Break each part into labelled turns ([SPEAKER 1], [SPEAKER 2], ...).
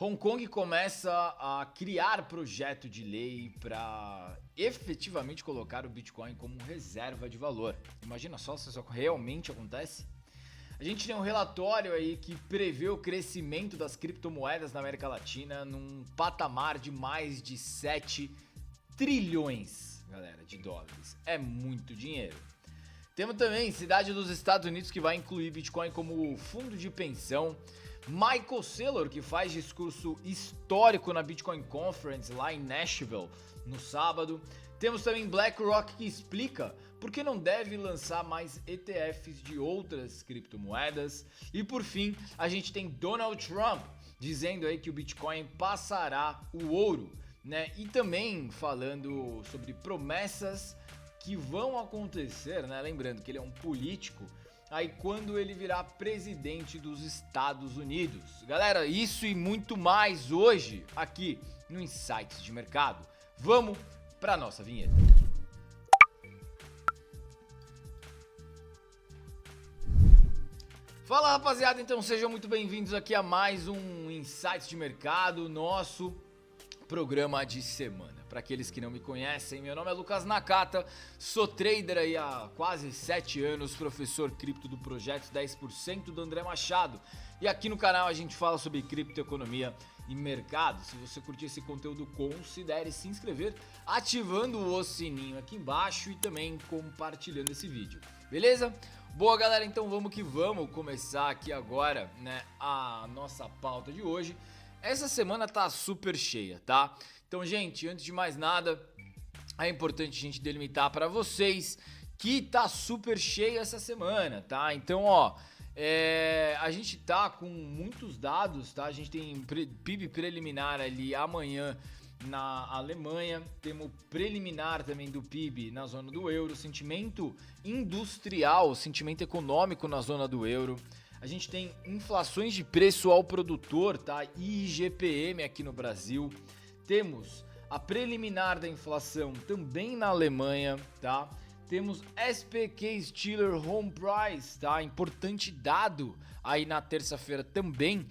[SPEAKER 1] Hong Kong começa a criar projeto de lei para efetivamente colocar o Bitcoin como reserva de valor. Imagina só se isso realmente acontece. A gente tem um relatório aí que prevê o crescimento das criptomoedas na América Latina num patamar de mais de 7 trilhões, galera, de dólares. É muito dinheiro. Temos também cidade dos Estados Unidos que vai incluir Bitcoin como fundo de pensão. Michael Saylor, que faz discurso histórico na Bitcoin Conference lá em Nashville no sábado. Temos também BlackRock que explica por que não deve lançar mais ETFs de outras criptomoedas. E por fim, a gente tem Donald Trump dizendo aí que o Bitcoin passará o ouro, né? E também falando sobre promessas que vão acontecer, né? Lembrando que ele é um político, aí quando ele virar presidente dos Estados Unidos. Galera, isso e muito mais hoje aqui no Insights de Mercado. Vamos para nossa vinheta. Fala, rapaziada, então sejam muito bem-vindos aqui a mais um Insights de Mercado, nosso programa de semana. Para aqueles que não me conhecem, meu nome é Lucas Nakata, sou trader aí há quase 7 anos, professor cripto do projeto 10% do André Machado. E aqui no canal a gente fala sobre criptoeconomia e mercado. Se você curtir esse conteúdo, considere se inscrever, ativando o sininho aqui embaixo e também compartilhando esse vídeo. Beleza? Boa, galera, então vamos que vamos começar aqui agora, né, a nossa pauta de hoje. Essa semana tá super cheia, tá? Então, gente, antes de mais nada, é importante a gente delimitar para vocês que tá super cheia essa semana, tá? Então, ó, a gente tá com muitos dados, tá? A gente tem PIB preliminar ali amanhã na Alemanha, temos preliminar também do PIB na zona do euro, sentimento industrial, sentimento econômico na zona do euro. A gente tem inflações de preço ao produtor, tá? IGPM aqui no Brasil. Temos a preliminar da inflação também na Alemanha, tá? Temos SPK Steeler Home Price, tá? Importante dado aí na terça-feira também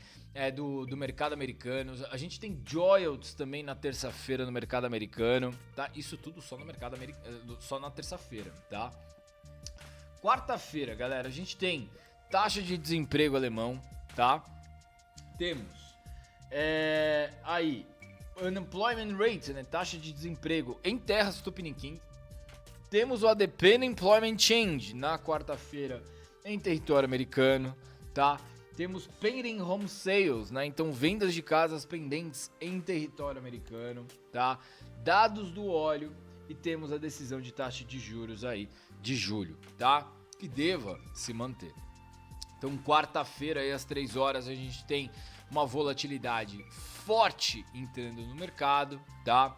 [SPEAKER 1] do mercado americano. A gente tem Joyalts também na terça-feira no mercado americano, tá? Isso tudo só no mercado americano, só na terça-feira, tá? Quarta-feira, galera, a gente tem taxa de desemprego alemão, tá? Temos aí unemployment rate, né? Taxa de desemprego em terras tupiniquim. Temos o ADP Employment Change na quarta-feira em território americano, tá? Temos pending home sales, né? Então vendas de casas pendentes em território americano, tá? Dados do óleo e temos a decisão de taxa de juros aí de julho, tá? Que deva se manter. Então, quarta-feira, aí às 3 horas, a gente tem uma volatilidade forte entrando no mercado, tá?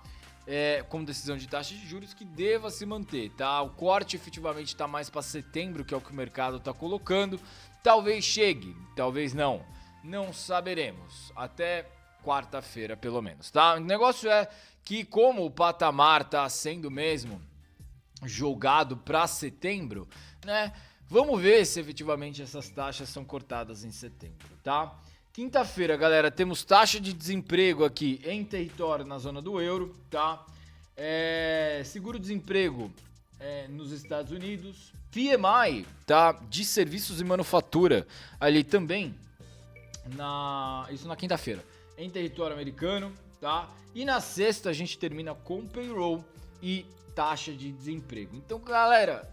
[SPEAKER 1] Com decisão de taxa de juros que deva se manter, tá? O corte efetivamente está mais para setembro, que é o que o mercado está colocando. Talvez chegue, talvez não. Não saberemos. Até quarta-feira, pelo menos, tá? O negócio é que, como o patamar está sendo mesmo jogado para setembro, né? Vamos ver se efetivamente essas taxas são cortadas em setembro, tá? Quinta-feira, galera, temos taxa de desemprego aqui em território na zona do euro, tá? Seguro-desemprego nos Estados Unidos. PMI, tá? De serviços e manufatura ali também, isso na quinta-feira, em território americano, tá? E na sexta a gente termina com payroll e taxa de desemprego. Então, galera,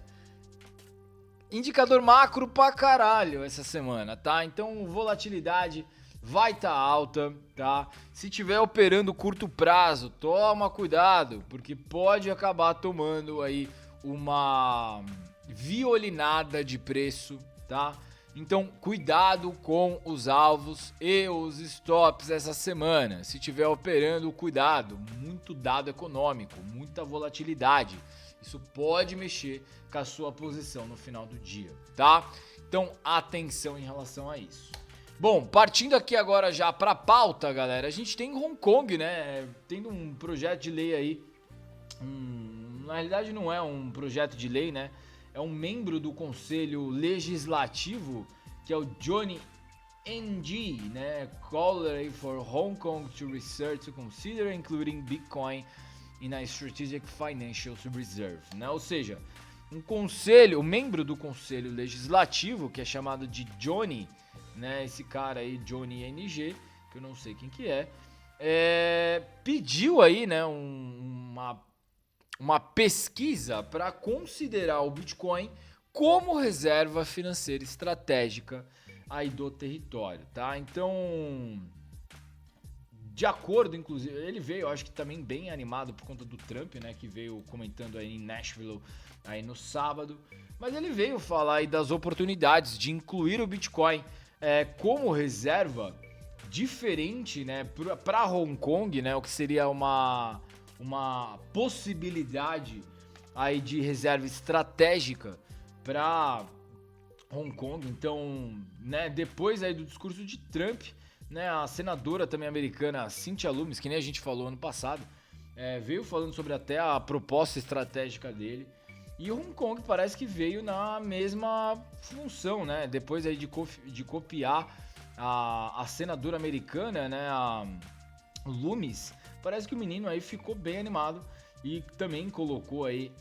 [SPEAKER 1] indicador macro pra caralho essa semana, tá? Então, volatilidade vai tá alta, tá? Se tiver operando curto prazo, toma cuidado, porque pode acabar tomando aí uma violinada de preço, tá? Então, cuidado com os alvos e os stops essa semana. Se tiver operando, cuidado, muito dado econômico, muita volatilidade. Isso pode mexer com a sua posição no final do dia, tá? Então, atenção em relação a isso. Bom, partindo aqui agora já para a pauta, galera, a gente tem Hong Kong, né? Tendo um projeto de lei aí. Na realidade, não é um projeto de lei, né? É um membro do Conselho Legislativo, que é o Johnny NG, né, called for Hong Kong to research to consider including Bitcoin in a strategic financial reserve, né? Ou seja, um membro do conselho legislativo, que é chamado de Johnny, né, esse cara aí, Johnny NG, que eu não sei quem que pediu aí, né, uma pesquisa para considerar o Bitcoin como reserva financeira estratégica aí do território, tá? Então, de acordo, inclusive, ele veio, eu acho que também bem animado por conta do Trump, né, que veio comentando aí em Nashville aí no sábado, mas ele veio falar aí das oportunidades de incluir o Bitcoin como reserva diferente, né, para Hong Kong, né, o que seria uma possibilidade aí de reserva estratégica para Hong Kong. Então, né, depois aí do discurso de Trump, né, a senadora também americana Cynthia Lummis, que nem a gente falou ano passado, veio falando sobre até a proposta estratégica dele. E Hong Kong parece que veio na mesma função, né? Depois aí de copiar a senadora americana, né, a Lummis, parece que o menino aí ficou bem animado e também colocou aí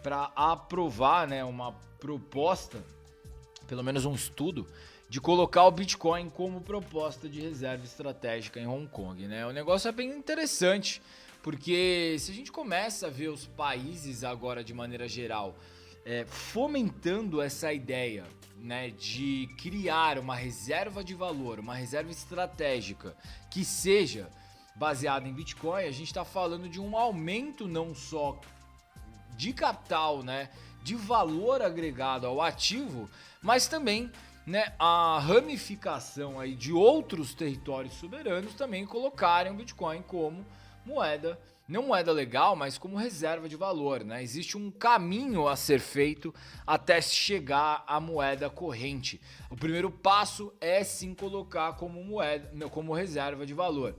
[SPEAKER 1] para aprovar, né, uma proposta, pelo menos um estudo, de colocar o Bitcoin como proposta de reserva estratégica em Hong Kong, né? O negócio é bem interessante, porque se a gente começa a ver os países agora de maneira geral fomentando essa ideia, né, de criar uma reserva de valor, uma reserva estratégica que seja baseada em Bitcoin, a gente está falando de um aumento não só de capital, né, de valor agregado ao ativo, mas também, né, a ramificação aí de outros territórios soberanos também colocarem o Bitcoin como moeda, não moeda legal, mas como reserva de valor, né? Existe um caminho a ser feito até chegar à moeda corrente. O primeiro passo é sim colocar como moeda, como reserva de valor.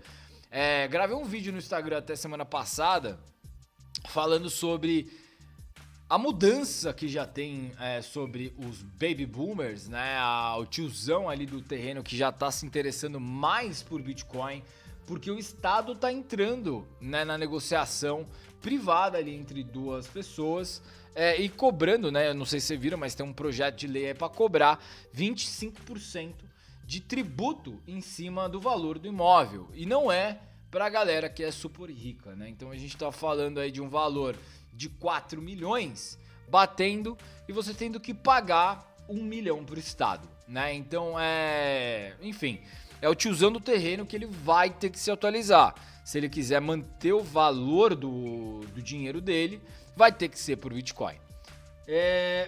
[SPEAKER 1] Gravei um vídeo no Instagram até semana passada falando sobre a mudança que já tem sobre os baby boomers, né? O tiozão ali do terreno que já está se interessando mais por Bitcoin, porque o Estado está entrando, né, na negociação privada ali entre duas pessoas e cobrando, né? Eu não sei se vocês viram, mas tem um projeto de lei aí para cobrar 25% de tributo em cima do valor do imóvel. E não é para a galera que é super rica, né? Então a gente está falando aí de um valor de 4 milhões batendo e você tendo que pagar 1 milhão para o Estado, né? Então enfim, é o tiozão do terreno que ele vai ter que se atualizar. Se ele quiser manter o valor do dinheiro dele, vai ter que ser por Bitcoin.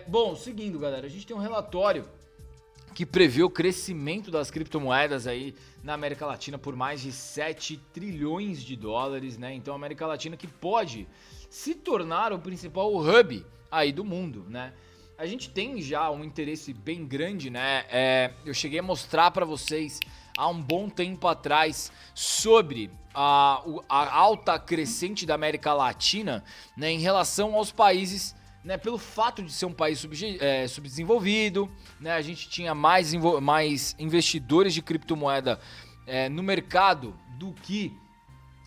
[SPEAKER 1] Bom, seguindo, galera, a gente tem um relatório que prevê o crescimento das criptomoedas aí na América Latina por mais de 7 trilhões de dólares, né? Então a América Latina que pode se tornar o principal hub aí do mundo, né? A gente tem já um interesse bem grande, né? Eu cheguei a mostrar para vocês há um bom tempo atrás sobre a alta crescente da América Latina, né, em relação aos países, né, pelo fato de ser um país subdesenvolvido, né, a gente tinha mais investidores de criptomoeda no mercado do que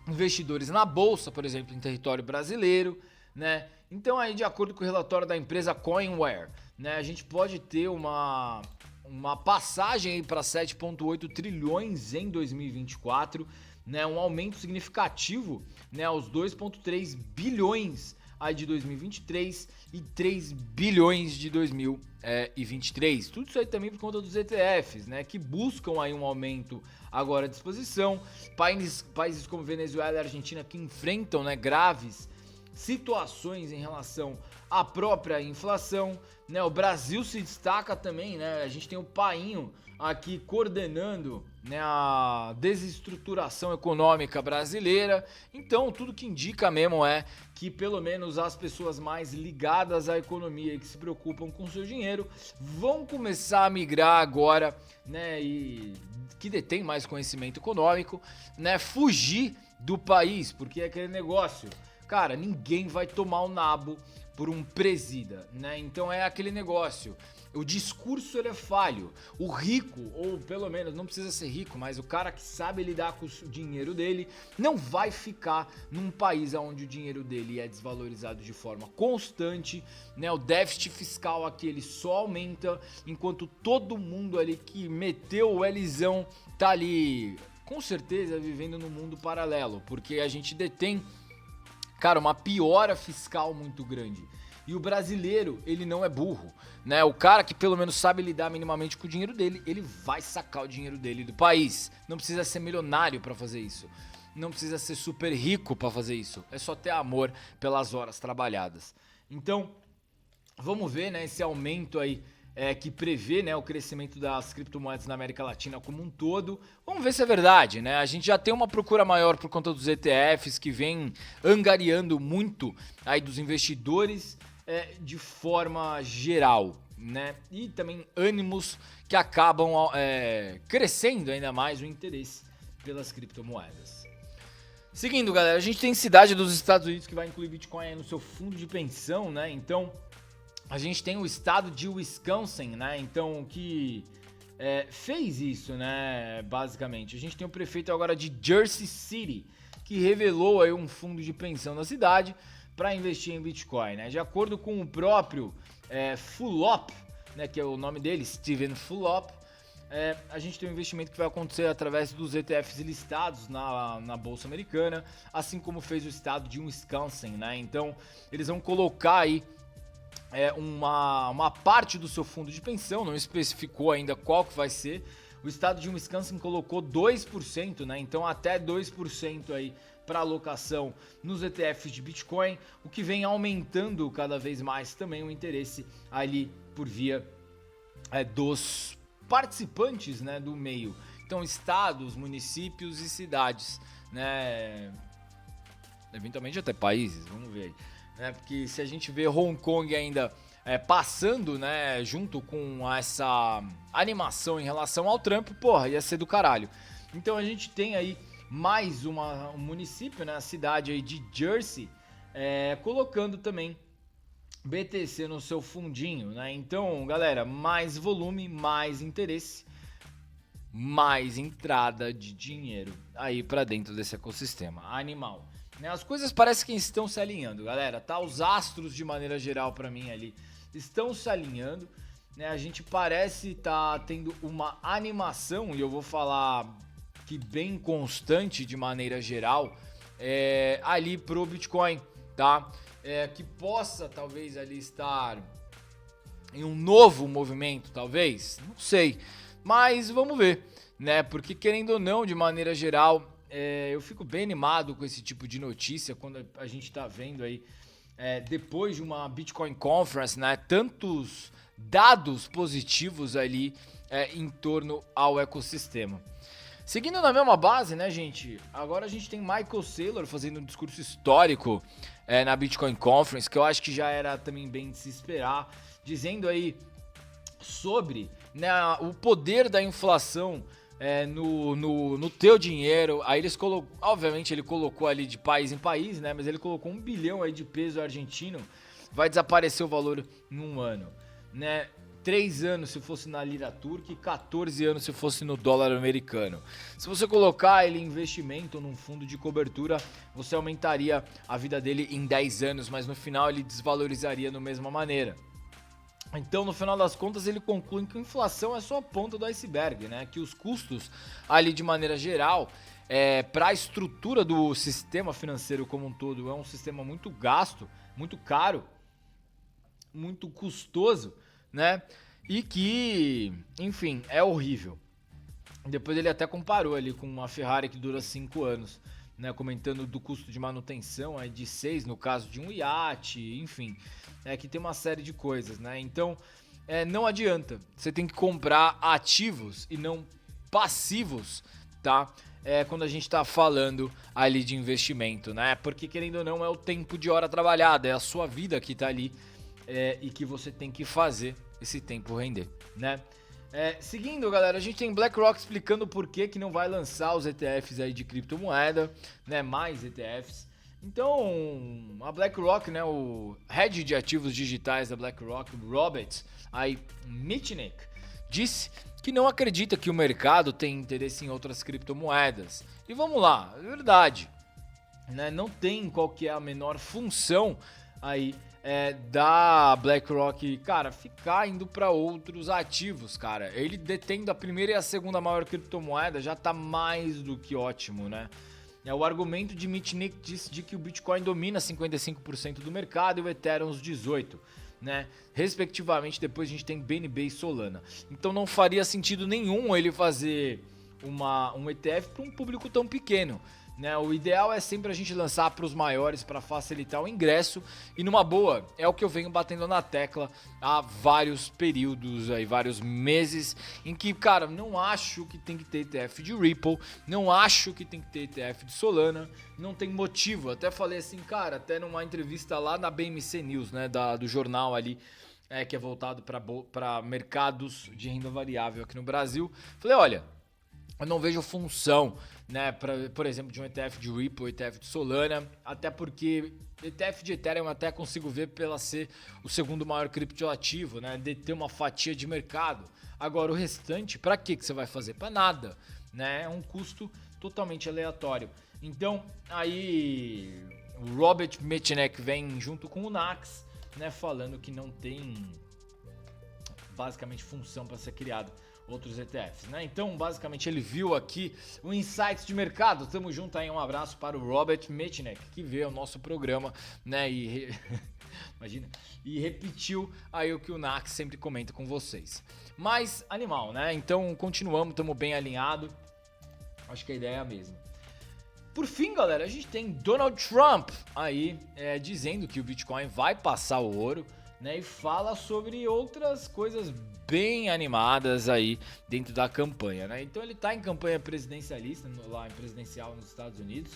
[SPEAKER 1] investidores na bolsa, por exemplo, em território brasileiro, né? Então aí, de acordo com o relatório da empresa Coinware, né, a gente pode ter uma passagem para 7,8 trilhões em 2024, né, um aumento significativo, né, aos 2,3 bilhões aí de 2023 e 3 bilhões de 2023. Tudo isso aí também por conta dos ETFs, né, que buscam aí um aumento agora à disposição. Países como Venezuela e Argentina que enfrentam, né, graves situações em relação à própria inflação, né? O Brasil se destaca também, né? A gente tem o Painho aqui coordenando, né, a desestruturação econômica brasileira. Então, tudo que indica mesmo é que pelo menos as pessoas mais ligadas à economia e que se preocupam com o seu dinheiro vão começar a migrar agora, né, e que detém mais conhecimento econômico, né, fugir do país, porque é aquele negócio. Cara, ninguém vai tomar o nabo por um presida, né? Então é aquele negócio. O discurso ele é falho. O rico, ou pelo menos não precisa ser rico, mas o cara que sabe lidar com o dinheiro dele, não vai ficar num país onde o dinheiro dele é desvalorizado de forma constante, né? O déficit fiscal aqui ele só aumenta, enquanto todo mundo ali que meteu o Lzão tá ali, com certeza, vivendo num mundo paralelo, porque a gente detém, cara, uma piora fiscal muito grande. E o brasileiro, ele não é burro, né? O cara que pelo menos sabe lidar minimamente com o dinheiro dele, ele vai sacar o dinheiro dele do país. Não precisa ser milionário para fazer isso. Não precisa ser super rico para fazer isso. É só ter amor pelas horas trabalhadas. Então, vamos ver, né, esse aumento aí que prevê, né, o crescimento das criptomoedas na América Latina como um todo. Vamos ver se é verdade, né? A gente já tem uma procura maior por conta dos ETFs que vem angariando muito aí dos investidores de forma geral, né? E também ânimos que acabam crescendo ainda mais o interesse pelas criptomoedas. Seguindo, galera, a gente tem cidade dos Estados Unidos que vai incluir Bitcoin aí no seu fundo de pensão, né? Então, a gente tem o estado de Wisconsin, né? Então, que fez isso, né? Basicamente. A gente tem o prefeito agora de Jersey City, que revelou aí um fundo de pensão na cidade para investir em Bitcoin, né? De acordo com o próprio Fulop, né? Que é o nome dele, Steven Fulop, a gente tem um investimento que vai acontecer através dos ETFs listados na Bolsa Americana, assim como fez o estado de Wisconsin, né? Então, eles vão colocar aí uma parte do seu fundo de pensão, não especificou ainda qual que vai ser. O estado de Wisconsin colocou 2%, né? Então até 2% aí para alocação nos ETFs de Bitcoin, o que vem aumentando cada vez mais também o interesse ali por via dos participantes, né, do meio. Então estados, municípios e cidades, né? Eventualmente até países, vamos ver aí. Porque se a gente vê Hong Kong ainda passando, né, junto com essa animação em relação ao Trump, porra, ia ser do caralho. Então a gente tem aí mais um município, né, a cidade aí de Jersey, colocando também BTC no seu fundinho, né? Então, galera, mais volume, mais interesse, mais entrada de dinheiro aí para dentro desse ecossistema animal. As coisas parecem que estão se alinhando, galera, tá? Os astros, de maneira geral, pra mim ali, estão se alinhando, né? A gente parece tá tendo uma animação, e eu vou falar que bem constante, de maneira geral, ali pro Bitcoin, tá? Que possa, talvez, ali estar em um novo movimento, talvez, não sei, mas vamos ver, né? Porque, querendo ou não, de maneira geral, eu fico bem animado com esse tipo de notícia quando a gente tá vendo aí, depois de uma Bitcoin Conference, né, tantos dados positivos ali em torno ao ecossistema. Seguindo na mesma base, né, gente, agora a gente tem Michael Saylor fazendo um discurso histórico na Bitcoin Conference, que eu acho que já era também bem de se esperar, dizendo aí sobre, né, o poder da inflação no teu dinheiro. Aí eles obviamente ele colocou ali de país em país, né? Mas ele colocou 1 bilhão aí de peso argentino, vai desaparecer o valor num ano, né? 3 anos se fosse na lira turca e 14 anos se fosse no dólar americano. Se você colocar ele em investimento num fundo de cobertura, você aumentaria a vida dele em 10 anos, mas no final ele desvalorizaria da mesma maneira. Então, no final das contas, ele conclui que a inflação é só a ponta do iceberg, né? Que os custos ali de maneira geral, para a estrutura do sistema financeiro como um todo, é um sistema muito gasto, muito caro, muito custoso, né? E que, enfim, é horrível. Depois ele até comparou ali com uma Ferrari que dura 5 anos, né? Comentando do custo de manutenção aí de 6 no caso de um iate, enfim. Que tem uma série de coisas, né? Então, não adianta. Você tem que comprar ativos e não passivos, tá? Quando a gente tá falando ali de investimento, né? Porque, querendo ou não, é o tempo de hora trabalhada, é a sua vida que tá ali e que você tem que fazer esse tempo render, né? Seguindo, galera, a gente tem BlackRock explicando por que não vai lançar os ETFs aí de criptomoeda, né? Mais ETFs. Então, a BlackRock, né, o head de ativos digitais da BlackRock, Robert Mitnick, disse que não acredita que o mercado tem interesse em outras criptomoedas. E vamos lá, é verdade, né, não tem qual que é a menor função aí da BlackRock, cara, ficar indo para outros ativos, cara. Ele detendo a primeira e a segunda maior criptomoeda já tá mais do que ótimo, né? O argumento de Mitnick disse de que o Bitcoin domina 55% do mercado e o Ethereum os 18%, né? Respectivamente, depois a gente tem BNB e Solana. Então não faria sentido nenhum ele fazer um ETF para um público tão pequeno, né? O ideal é sempre a gente lançar para os maiores para facilitar o ingresso e numa boa, é o que eu venho batendo na tecla há vários períodos aí, vários meses, em que, cara, não acho que tem que ter ETF de Ripple, não acho que tem que ter ETF de Solana, não tem motivo. Até falei assim, cara, até numa entrevista lá na BMC News, né, do jornal ali, que é voltado para mercados de renda variável aqui no Brasil. Falei, olha, eu não vejo função, né, por exemplo, de um ETF de Ripple, ETF de Solana, até porque ETF de Ethereum eu até consigo ver pela ser o segundo maior criptoativo, né, de ter uma fatia de mercado. Agora o restante, para que você vai fazer? Para nada, né? É um custo totalmente aleatório. Então, aí o Robert Mitnick vem junto com o Nax, né, falando que não tem basicamente função para ser criado outros ETFs, né? Então, basicamente, ele viu aqui o Insights de Mercado. Tamo junto aí, um abraço para o Robert Mitnick, que vê o nosso programa, né? Imagina, e repetiu aí o que o Nax sempre comenta com vocês. Mas, animal, né? Então, continuamos, estamos bem alinhados. Acho que a ideia é a mesma. Por fim, galera, a gente tem Donald Trump aí dizendo que o Bitcoin vai passar o ouro, né? E fala sobre outras coisas bem animadas aí dentro da campanha, né? Então ele tá em campanha presidencialista, lá em presidencial nos Estados Unidos.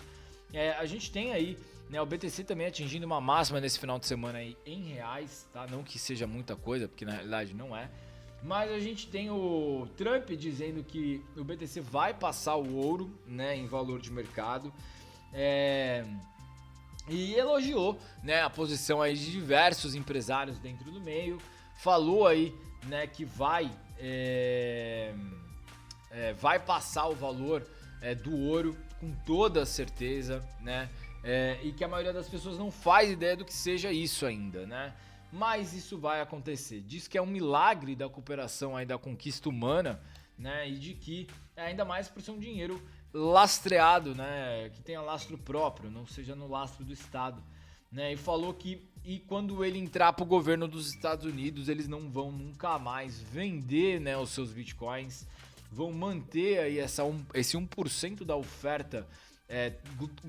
[SPEAKER 1] A gente tem aí, né, o BTC também atingindo uma máxima nesse final de semana aí em reais, tá? Não que seja muita coisa, porque na realidade não é. Mas a gente tem o Trump dizendo que o BTC vai passar o ouro, né, em valor de mercado. E elogiou, né, a posição aí de diversos empresários dentro do meio. Falou aí, né, que vai passar o valor do ouro com toda certeza, né? E que a maioria das pessoas não faz ideia do que seja isso ainda, né? Mas isso vai acontecer. Diz que é um milagre da cooperação aí da conquista humana, né? E de que ainda mais por ser um dinheiro lastreado, né? Que tenha lastro próprio, não seja no lastro do Estado, né? E falou que quando ele entrar pro governo dos Estados Unidos, eles não vão nunca mais vender, né, os seus bitcoins, vão manter aí esse 1% da oferta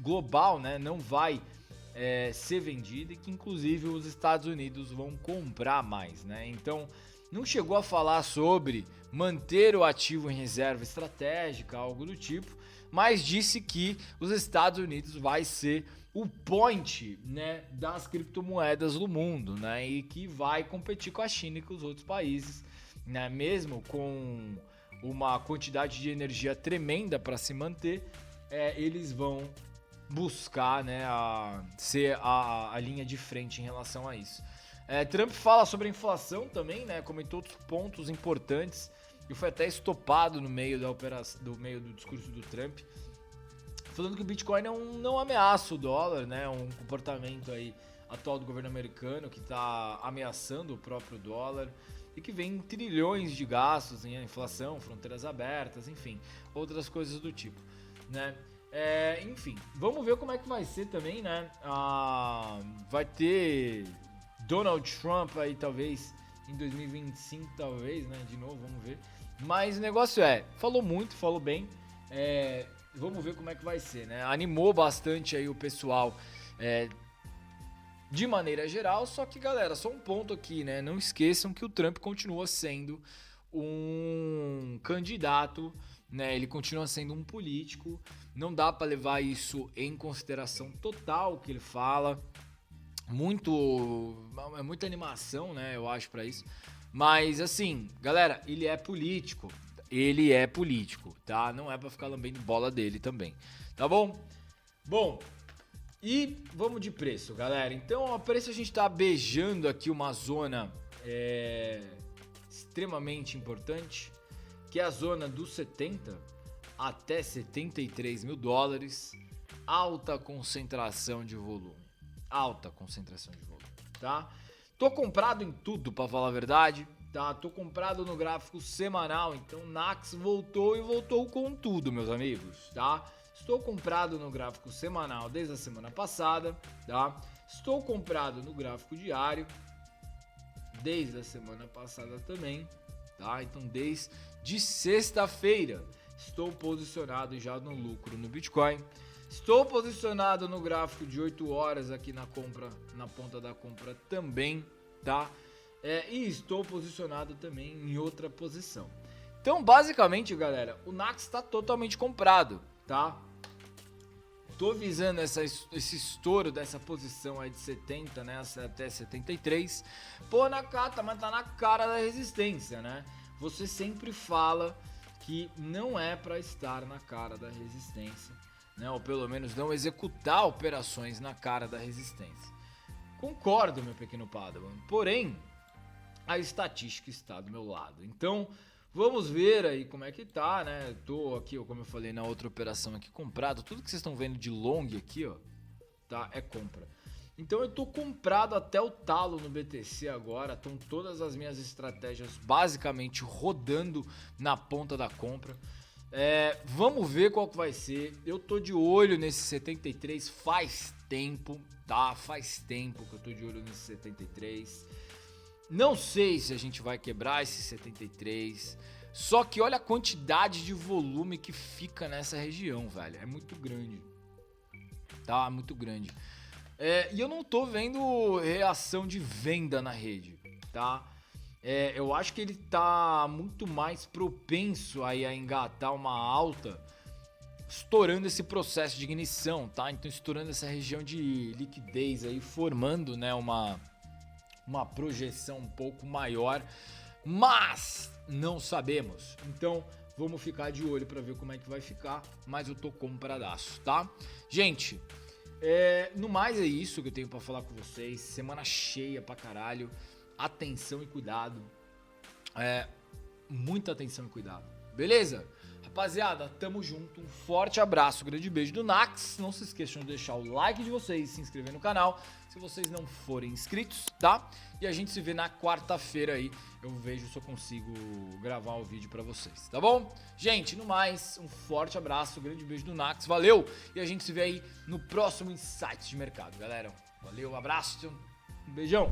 [SPEAKER 1] global, né? Não vai ser vendida e que inclusive os Estados Unidos vão comprar mais, né? Então não chegou a falar sobre manter o ativo em reserva estratégica, algo do tipo, mas disse que os Estados Unidos vai ser o point, né, das criptomoedas do mundo, né, e que vai competir com a China e com os outros países, né, mesmo com uma quantidade de energia tremenda para se manter, eles vão buscar, né, ser a linha de frente em relação a isso. Trump fala sobre a inflação também, né, comentou outros pontos importantes e foi até estopado no meio do discurso do Trump, falando que o Bitcoin não ameaça o dólar, né, um comportamento aí atual do governo americano que está ameaçando o próprio dólar e que vem trilhões de gastos em inflação, fronteiras abertas, enfim, outras coisas do tipo, né. Enfim, vamos ver como é que vai ser também, né? Vai ter Donald Trump aí talvez em 2025, talvez, né? De novo, vamos ver. Mas o negócio falou muito, falou bem. Vamos ver como é que vai ser, né? Animou bastante aí o pessoal de maneira geral. Só que, galera, só um ponto aqui, né? Não esqueçam que o Trump continua sendo um candidato, né? Ele continua sendo um político. Não dá para levar isso em consideração total o que ele fala. Muita animação, né? Eu acho para isso. Mas assim, galera, ele é político. Ele é político, tá? Não é para ficar lambendo bola dele também, tá bom? Bom, E vamos de preço, galera. Então, o preço a gente tá beijando aqui uma zona extremamente importante, que é a zona dos 70 até 73 mil dólares. Alta concentração de volume. Alta concentração de volume, tá? Tô comprado em tudo, pra falar a verdade, tá? Tô comprado no gráfico semanal, então Nax voltou e voltou com tudo, meus amigos, tá? Estou comprado no gráfico semanal desde a semana passada, tá? Estou comprado no gráfico diário desde a semana passada também, tá? Então desde sexta-feira estou posicionado já no lucro no Bitcoin. Estou posicionado no gráfico de 8 horas aqui na compra, na ponta da compra também, tá? E estou posicionado também em outra posição. Então, basicamente, galera, o Nax está totalmente comprado, tá? Tô visando esse estouro dessa posição aí de 70, né, até 73. Pô, Nakata, mas tá na cara da resistência, né? Você sempre fala que não é para estar na cara da resistência, né? Ou pelo menos não executar operações na cara da resistência. Concordo, meu pequeno Padawan. Porém, a estatística está do meu lado. Então, vamos ver aí como é que tá, né? Tô aqui, como eu falei na outra operação aqui, comprado. Tudo que vocês estão vendo de long aqui, ó, tá? É compra. Então eu tô comprado até o talo no BTC agora. Estão todas as minhas estratégias basicamente rodando na ponta da compra. Vamos ver qual que vai ser. Eu tô de olho nesse 73 faz tempo, tá? Faz tempo que eu tô de olho nesse 73. Não sei se a gente vai quebrar esse 73. Só que olha a quantidade de volume que fica nessa região, velho. É muito grande. Tá? Muito grande. E eu não tô vendo reação de venda na rede, tá? Eu acho que ele tá muito mais propenso aí a engatar uma alta, estourando esse processo de ignição, tá? Então estourando essa região de liquidez aí, formando, né, uma projeção um pouco maior, mas não sabemos. Então vamos ficar de olho para ver como é que vai ficar, mas eu tô compradaço, tá? Gente, no mais é isso que eu tenho para falar com vocês. Semana cheia pra caralho. Atenção e cuidado. Muita atenção e cuidado. Beleza? Rapaziada, tamo junto. Um forte abraço, um grande beijo do Nax. Não se esqueçam de deixar o like de vocês, se inscrever no canal, se vocês não forem inscritos, tá? E a gente se vê na quarta-feira aí. Eu vejo se eu consigo gravar o vídeo pra vocês, tá bom? Gente, no mais, um forte abraço, um grande beijo do Nax. Valeu! E a gente se vê aí no próximo Insights de Mercado, galera. Valeu, um abraço, um beijão!